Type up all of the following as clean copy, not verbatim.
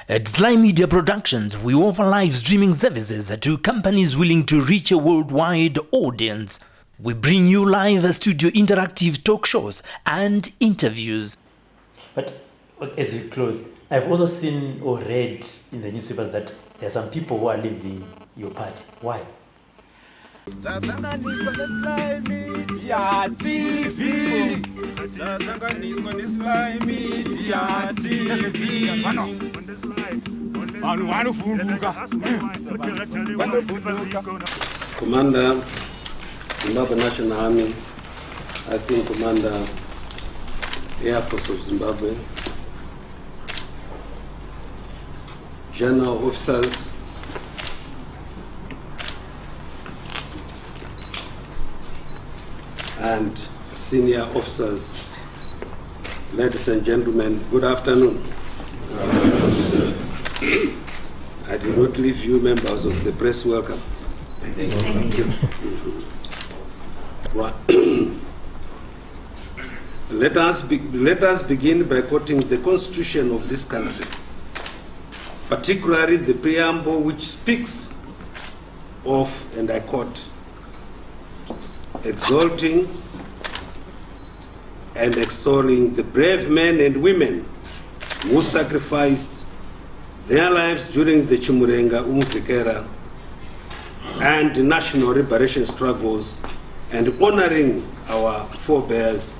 At SlyMedia Productions, we offer live streaming services to companies willing to reach a worldwide audience. We bring you live studio interactive talk shows and interviews. But as we close, I've also seen or read in the newspaper that there are some people who are leaving your party. Why? SlyMedia Tv. SlyMedia TV. Commander, Zimbabwe National Army, Acting Commander, Air Force of Zimbabwe, General Officers, and senior officers, ladies and gentlemen, good afternoon. I did not leave you members of the press welcome. Thank you. Well, let us begin by quoting the Constitution of this country, particularly the preamble which speaks of, and I quote, exalting and extolling the brave men and women who sacrificed their lives during the Chiwenga, Umfikera, and national liberation struggles, and honoring our forebears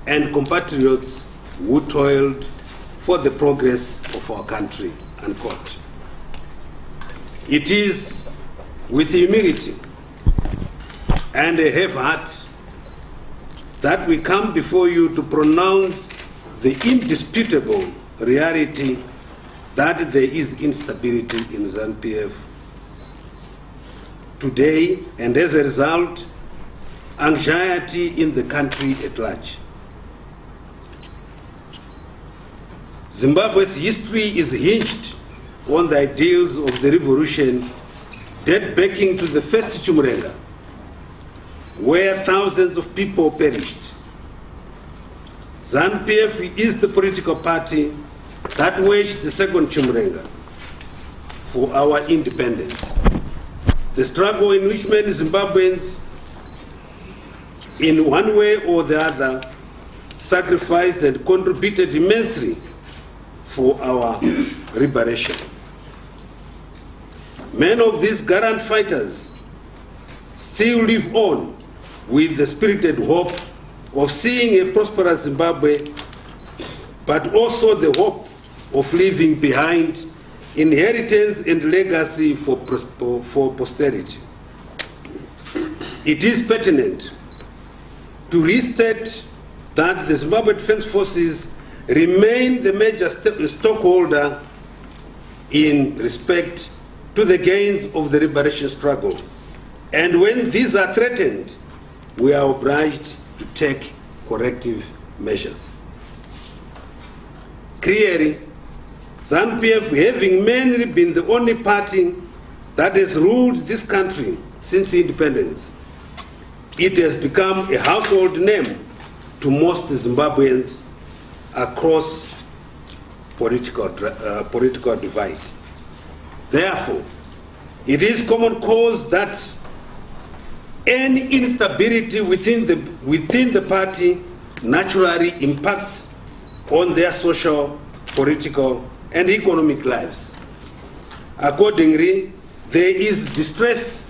and compatriots who toiled for the progress of our country, unquote. It is with humility and a heavy heart that we come before you to pronounce the indisputable reality that there is instability in ZANU-PF today, and as a result, anxiety in the country at large. Zimbabwe's history is hinged on the ideals of the revolution dating back to the first Chiwenga, where thousands of people perished. ZANU-PF is the political party that waged the second Chiwenga for our independence. The struggle in which many Zimbabweans, in one way or the other, sacrificed and contributed immensely for our liberation. Many of these gallant fighters still live on with the spirited hope of seeing a prosperous Zimbabwe, but also the hope of leaving behind inheritance and legacy for posterity. It is pertinent to restate that the Zimbabwe Defense Forces remain the major stockholder in respect to the gains of the liberation struggle. And when these are threatened, we are obliged to take corrective measures. Clearly, ZANU-PF, having mainly been the only party that has ruled this country since independence, it has become a household name to most Zimbabweans across political divide. Therefore, it is common cause that any instability within the party naturally impacts on their social, political, and economic lives. Accordingly, there is distress,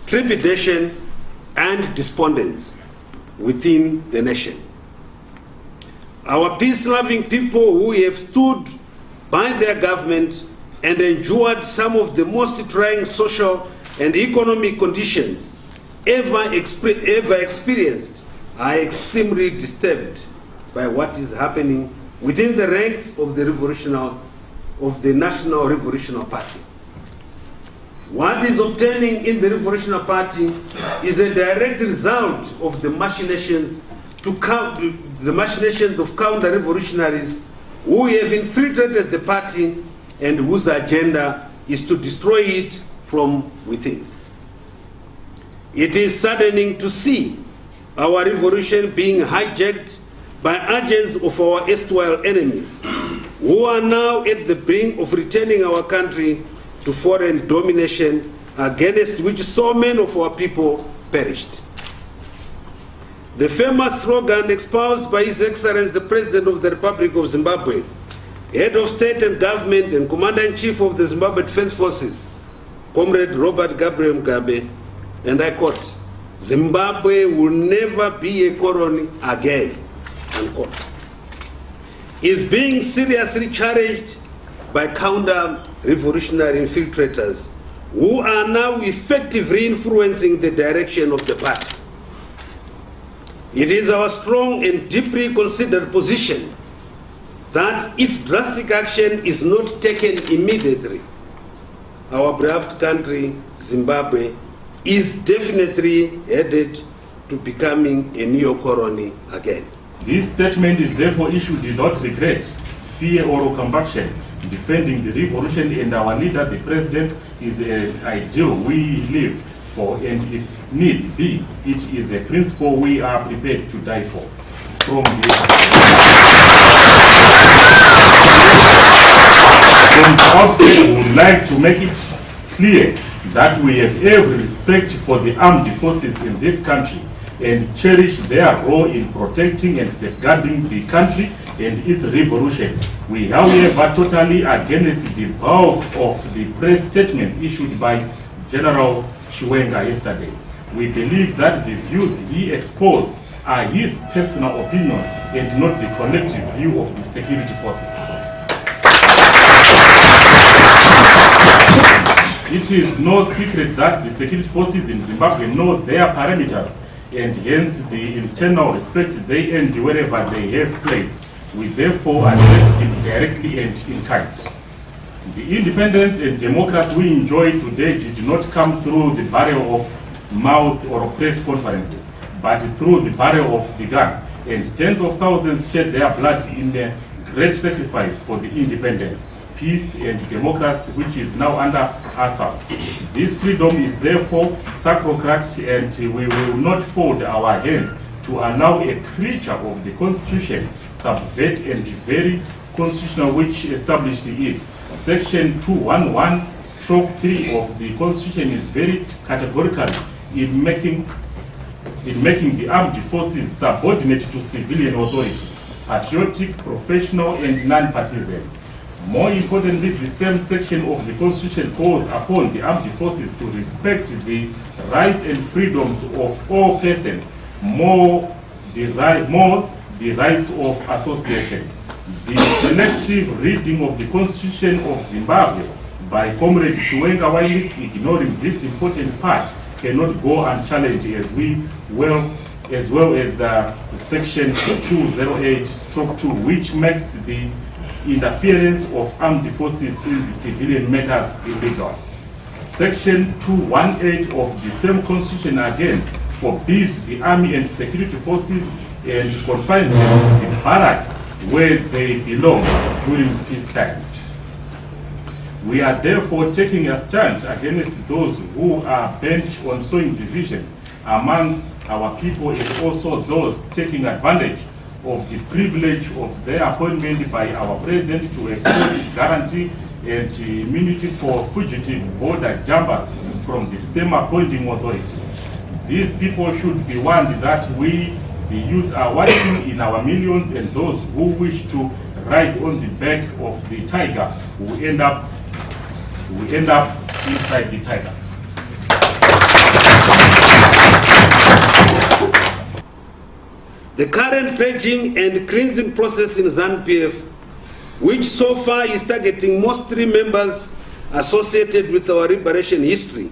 trepidation, and despondence within the nation. Our peace-loving people who have stood by their government and endured some of the most trying social and economic conditions ever experienced are extremely disturbed by what is happening within the ranks of the National Revolutionary Party. What is obtaining in the Revolutionary Party is a direct result of the machinations of counter-revolutionaries who have infiltrated the party and whose agenda is to destroy it from within. It is saddening to see our revolution being hijacked by agents of our erstwhile enemies who are now at the brink of returning our country to foreign domination, against which so many of our people perished. The famous slogan espoused by His Excellency the President of the Republic of Zimbabwe, Head of State and Government and Commander-in-Chief of the Zimbabwe Defense Forces, Comrade Robert Gabriel Mugabe, and I quote, "Zimbabwe will never be a colony again," unquote, is being seriously challenged by counter-revolutionary infiltrators who are now effectively influencing the direction of the party. It is our strong and deeply considered position that if drastic action is not taken immediately, our beloved country, Zimbabwe, is definitely headed to becoming a neo-colony again. This statement is therefore issued without regret, fear or compassion. Defending the revolution and our leader, the president, is an ideal we live for, and if need be, it is a principle we are prepared to die for. From the outset, we would like to make it clear that we have every respect for the armed forces in this country and cherish their role in protecting and safeguarding the country and its revolution. We, however, totally against the bulk of the press statements issued by General Chiwenga yesterday. We believe that the views he exposed are his personal opinions and not the collective view of the security forces. It is no secret that the security forces in Zimbabwe know their parameters and hence the internal respect they earned wherever they have played. We therefore address him directly and in kind. The independence and democracy we enjoy today did not come through the barrel of mouth or press conferences, but through the barrel of the gun. And tens of thousands shed their blood in a great sacrifice for the independence, peace and democracy which is now under assault. This freedom is therefore sacrosanct, and we will not fold our hands to allow a creature of the Constitution subvert and very constitutional which established it. Section 211(3) of the Constitution is very categorical in making the armed forces subordinate to civilian authority, patriotic, professional, and non-partisan. More importantly, the same section of the Constitution calls upon the armed forces to respect the rights and freedoms of all persons, more the rights of association. The selective reading of the Constitution of Zimbabwe by Comrade Chiwenga, while ignoring this important part, cannot go unchallenged, as well as the section 208(2), which makes the interference of armed forces in the civilian matters illegal. Section 218 of the same Constitution again forbids the army and security forces and confines them to the barracks where they belong during peace times. We are therefore taking a stand against those who are bent on sowing divisions among our people, and also those taking advantage of the privilege of their appointment by our president to extend guarantee and immunity for fugitive border jumpers from the same appointing authority. These people should be warned that we, the youth, are watching in our millions, and those who wish to ride on the back of the tiger will end up inside the tiger. The current purging and cleansing process in ZANU-PF, which so far is targeting mostly members associated with our liberation history,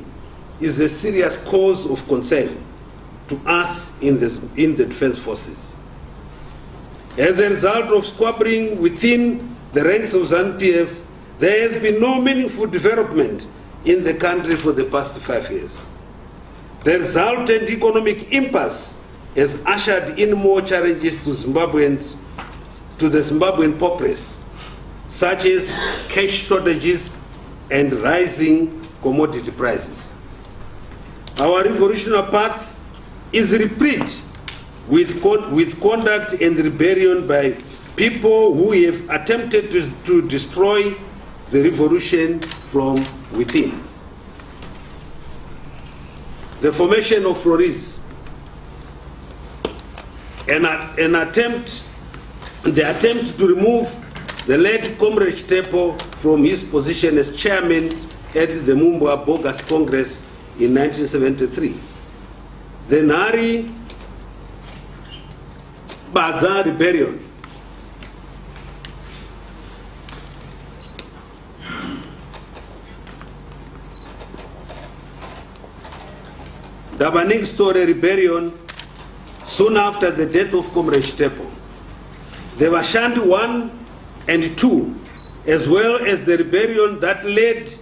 is a serious cause of concern to us in the defense forces. As a result of squabbling within the ranks of ZANU-PF, there has been no meaningful development in the country for the past 5 years. The resultant economic impasse has ushered in more challenges to Zimbabweans, to the Zimbabwean populace, such as cash shortages and rising commodity prices. Our revolutionary path is replete with conduct and rebellion by people who have attempted to destroy the revolution from within. The formation of Flores, the attempt to remove the late Comrade Tepo from his position as chairman at the Mumbwa Bogus Congress in 1973. The Nari Baza Rebellion, the Baning Story Rebellion soon after the death of Comrade Tepo, the Vashandi 1 and 2, as well as the rebellion that led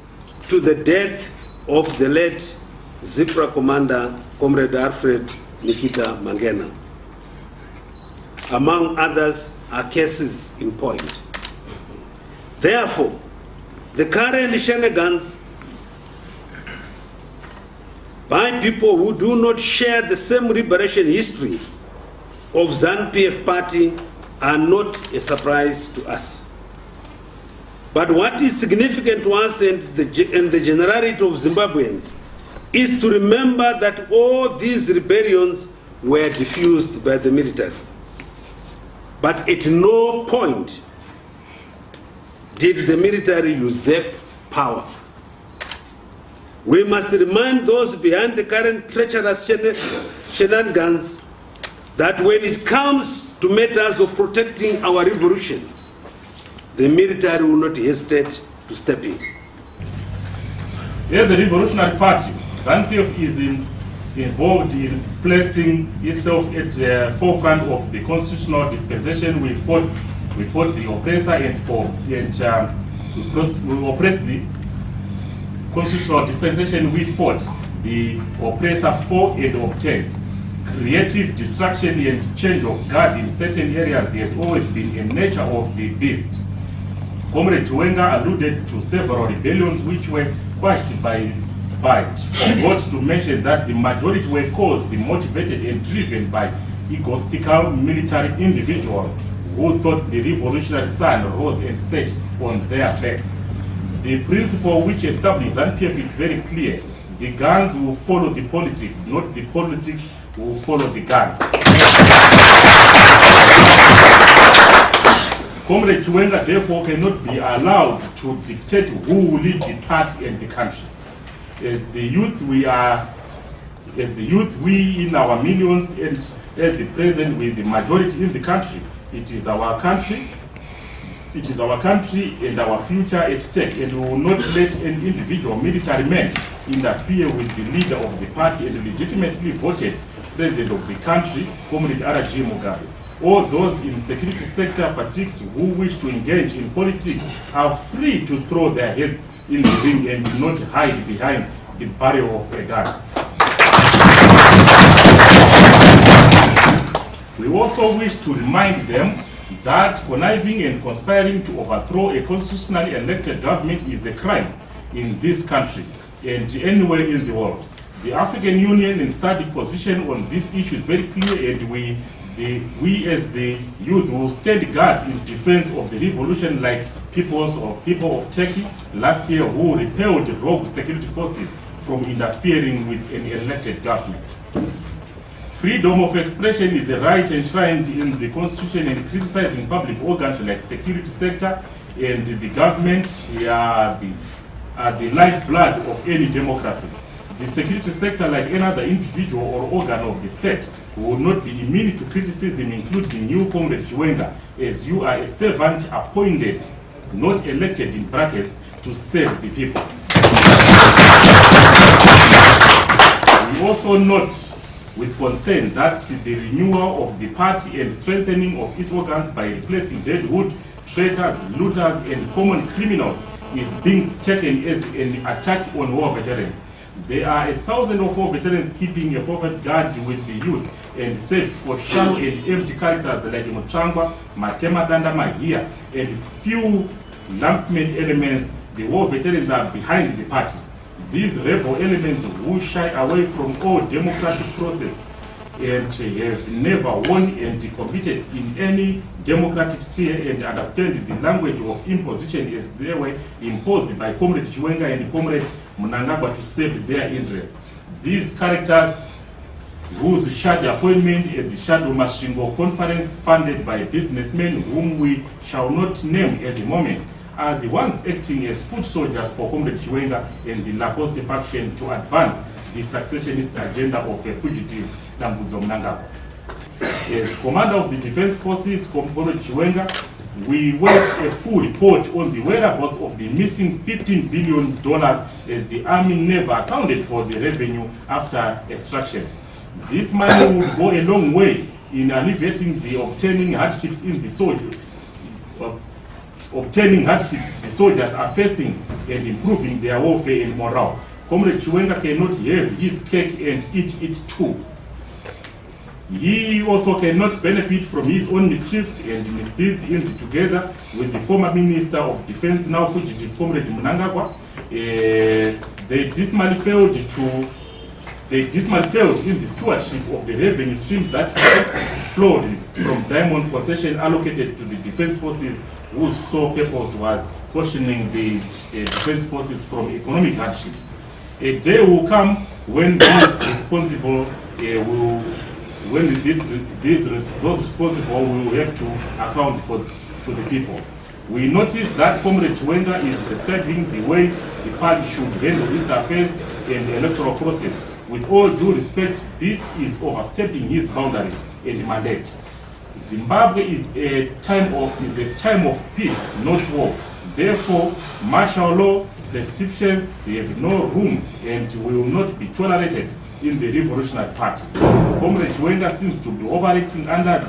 to the death of the late Zipra commander, Comrade Alfred Nikita Mangena. Among others are cases in point. Therefore, the current shenanigans by people who do not share the same liberation history of ZANU-PF party are not a surprise to us. But what is significant to us and the generality of Zimbabweans is to remember that all these rebellions were diffused by the military. But at no point did the military usurp power. We must remind those behind the current treacherous shenanigans that when it comes to matters of protecting our revolution, the military will not hesitate to step in. As a revolutionary party, ZANU-PF is involved in placing itself at the forefront of the constitutional dispensation. We fought the oppressor and we oppressed the constitutional dispensation. We fought the oppressor for and obtained. Creative destruction and change of guard in certain areas has always been a nature of the beast. Comrade Chiwenga alluded to several rebellions which were quashed by forgot to mention that the majority were caused, motivated and driven by egotistical military individuals who thought the revolutionary sun rose and set on their backs. The principle which established ZANU-PF is very clear. The guns will follow the politics, not the politics will follow the guns. Comrade Chiwenga therefore cannot be allowed to dictate who will lead the party and the country. As the youth, we in our millions and at the present with the majority in the country, it is our country and our future at stake, and we will not let an individual military man interfere with the leader of the party and the legitimately voted president of the country, Comrade R.G. Mugabe. All those in security sector fatigues who wish to engage in politics are free to throw their heads in the ring and not hide behind the barrel of a gun. We also wish to remind them that conniving and conspiring to overthrow a constitutionally elected government is a crime in this country and anywhere in the world. The African Union and SADC position on this issue is very clear, and we as the youth will stand guard in defense of the revolution, like people of Turkey last year who repelled rogue security forces from interfering with an elected government. Freedom of expression is a right enshrined in the Constitution, and criticizing public organs like security sector and the government are the lifeblood of any democracy. The security sector, like any other individual or organ of the state, will not be immune to criticism, including you, Comrade Chiwenga, as you are a servant appointed, not elected in brackets, to serve the people. We also note with concern that the renewal of the party and strengthening of its organs by replacing deadwood, traitors, looters, and common criminals is being taken as an attack on war veterans. There are 1,000 of war veterans keeping a forward guard with the youth, and save for shallow and empty characters like Muchangwa, Matema Danda Mahia, and few lumpman elements, the war veterans are behind the party. These rebel elements who shy away from all democratic process and have never won and competed in any democratic sphere and understand the language of imposition as they were imposed by Comrade Chiwenga and Comrade Mnangagwa to serve their interests. These characters, whose shadow appointment at the Shadow Mashingo conference funded by businessmen whom we shall not name at the moment, are the ones acting as foot soldiers for Comrade Chiwenga and the Lacoste faction to advance the successionist agenda of a fugitive Dambudzo Mnangagwa. As commander of the Defense Forces, Comrade Chiwenga, we waged a full report on the whereabouts of the missing $15 billion as the Army never accounted for the revenue after extraction. This money would go a long way in alleviating the obtaining hardships the soldiers are facing and improving their welfare and morale. Comrade Chiwenga cannot have his cake and eat it too. He also cannot benefit from his own mischief and misdeeds together with the former Minister of Defense, now fugitive Comrade Mnangagwa. They dismally failed in the stewardship of the revenue streams that flowed from diamond concession allocated to the defense forces, whose sole purpose was cautioning the defense forces from economic hardships. A day will come when those responsible will have to account to the people. We noticed that Comrade Chiwenga is prescribing the way the party should handle its affairs and the electoral process. With all due respect, this is overstepping his boundaries and mandate. Zimbabwe is a time of peace, not war. Therefore, martial law prescriptions have no room and will not be tolerated in the Revolutionary Party. Comrade Chiwenga seems to be operating under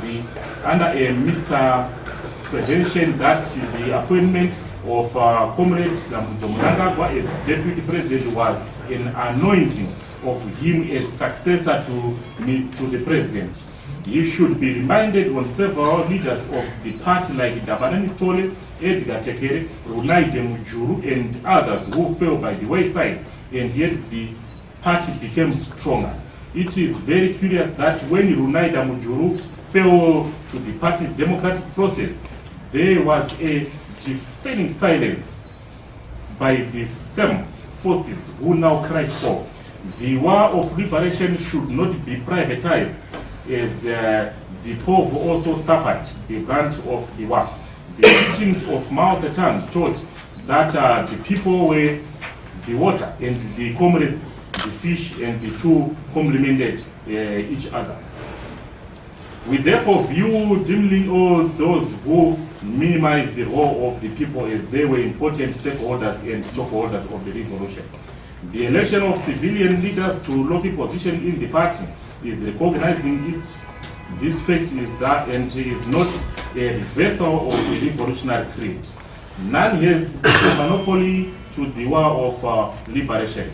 a misapprehension that the appointment of Comrade Dambudzo Mnangagwa as Deputy President was an anointing of him as successor to the President. He should be reminded on several leaders of the party like Dabanani Stole, Edgar Tekere, Runaide Mujuru, and others who fell by the wayside, and yet the party became stronger. It is very curious that when Runaide Mujuru fell to the party's democratic process, there was a deafening silence by the same forces who now cry for. The war of liberation should not be privatized, as the poor also suffered the brunt of the war. The teachings of Mao Zedong taught that the people were the water and the comrades the fish, and the two complemented each other. We therefore view dimly all those who minimize the role of the people as they were important stakeholders and stockholders of the revolution. The election of civilian leaders to lofty position in the party is recognizing this fact is that and is not a reversal of the revolutionary creed. None has a monopoly to the war of liberation.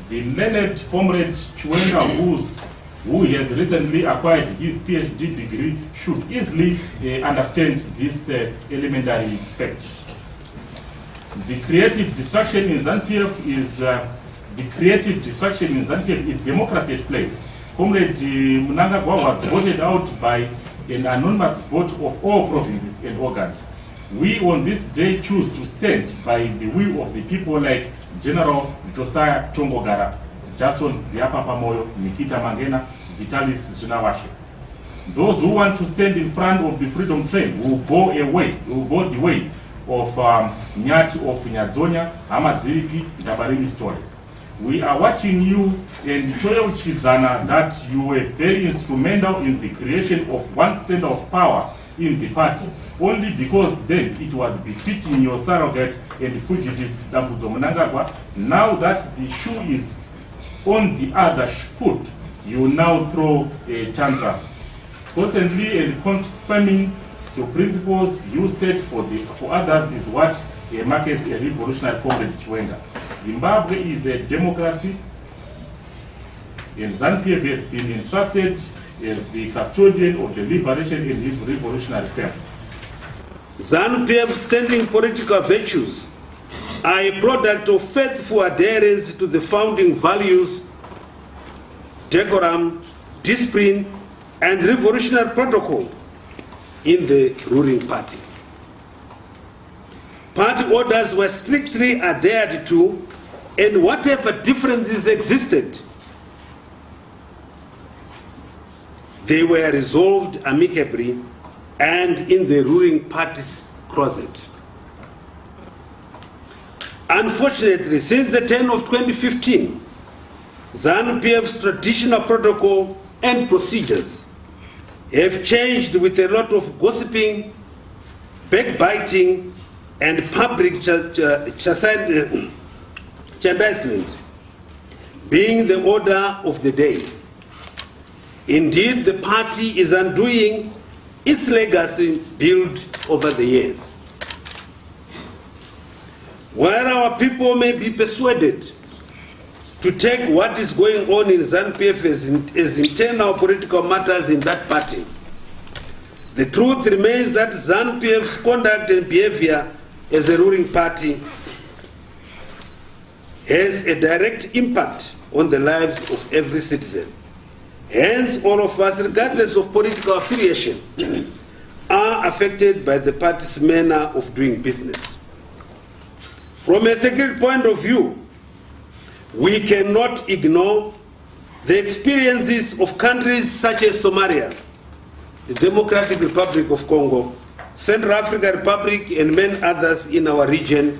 The learned Comrade Chiwenga, who has recently acquired his PhD degree, should easily understand this elementary fact. The creative destruction in ZANU-PF is democracy at play. Comrade Mnangagwa was voted out by an anonymous vote of all provinces and organs. We on this day choose to stand by the will of the people like General Josiah Tongogara, Jason Ziapa Pamoyo, Nikita Mangena, Vitalis Zvinawashe. Those who want to stand in front of the freedom train will go the way of Nyati of Nyazonya, Amadziripi, Dabarimi story. We are watching you and Toyo Chizana that you were very instrumental in the creation of one center of power in the party, only because then it was befitting your surrogate and fugitive Dambudzo Mnangagwa. Now that the shoe is on the other foot, you now throw tantrums. Constantly and confirming your principles you set for others is what marked a revolutionary Comrade Chiwenga. Zimbabwe is a democracy, and ZANU-PF has been entrusted as the custodian of the liberation in his revolutionary firm. ZANU-PF's standing political virtues are a product of faithful adherence to the founding values, decorum, discipline, and revolutionary protocol in the ruling party. Party orders were strictly adhered to, and whatever differences existed, they were resolved amicably and in the ruling party's closet. Unfortunately, since the turn of 2015, ZANU-PF's traditional protocol and procedures have changed with a lot of gossiping, backbiting, and public chastisement being the order of the day. Indeed, the party is undoing its legacy built over the years. While our people may be persuaded to take what is going on in ZANU-PF as internal political matters in that party, the truth remains that ZANU-PF's conduct and behavior as a ruling party has a direct impact on the lives of every citizen. Hence, all of us, regardless of political affiliation, are affected by the party's manner of doing business. From a security point of view, we cannot ignore the experiences of countries such as Somalia, the Democratic Republic of Congo, Central African Republic, and many others in our region,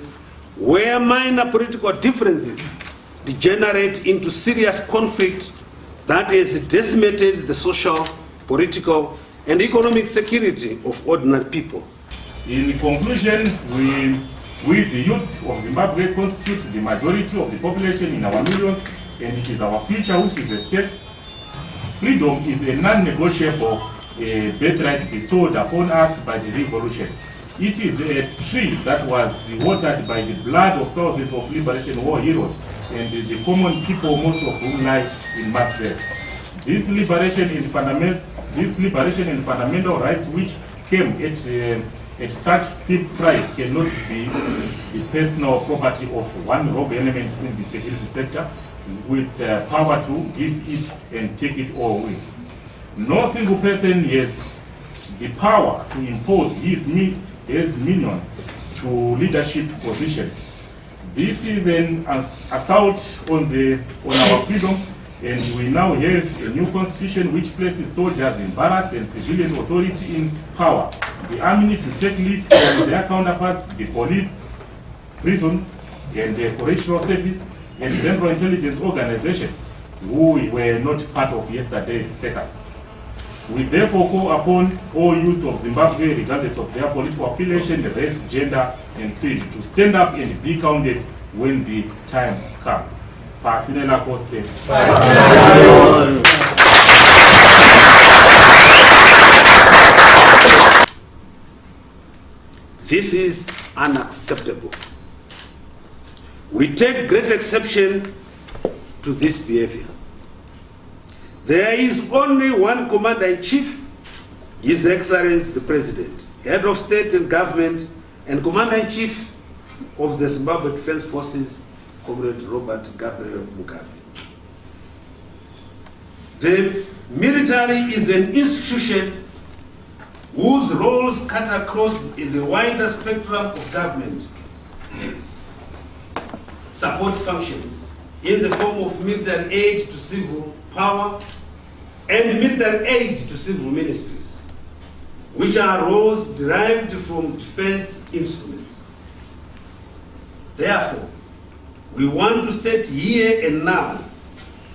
where minor political differences degenerate into serious conflict that has decimated the social, political, and economic security of ordinary people. In conclusion, we the youth of Zimbabwe constitute the majority of the population in our millions, and it is our future which is at stake. Freedom is a non-negotiable birthright bestowed upon us by the revolution. It is a tree that was watered by the blood of thousands of liberation war heroes and the common people, most of whom lie in mass graves. This liberation in fundamental rights, which came at such steep price, cannot be the personal property of one rogue element in the security sector with power to give it and take it all away. No single person has the power to impose his minions to leadership positions. This is an assault on our freedom, and we now have a new constitution which places soldiers in barracks and civilian authority in power. The army to take leave from their counterparts, the police, prison, and the correctional service, and central intelligence organization, who were not part of yesterday's circus. We therefore call upon all youth of Zimbabwe, regardless of their political affiliation, race, gender, and creed, to stand up and be counted when the time comes. Pasinela Coste. This is unacceptable. We take great exception to this behavior. There is only one Commander-in-Chief, His Excellency the President, Head of State and Government, and Commander-in-Chief of the Zimbabwe Defense Forces, Comrade Robert Gabriel Mugabe. The military is an institution whose roles cut across in the wider spectrum of government support functions in the form of military aid to civil power and military aid to civil ministries, which are roles derived from defense instruments. Therefore, we want to state here and now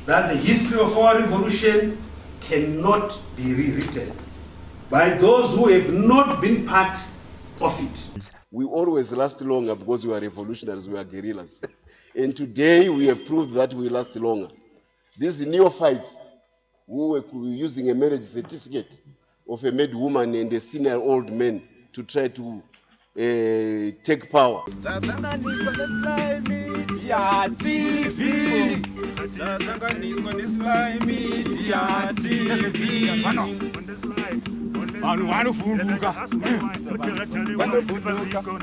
that the history of our revolution cannot be rewritten by those who have not been part of it. We always last longer because we are revolutionaries, we are guerrillas. And today we have proved that we last longer. These neophytes who were using a marriage certificate of a married woman and a senior old man to try to take power. SlyMedia TV. SlyMedia TV.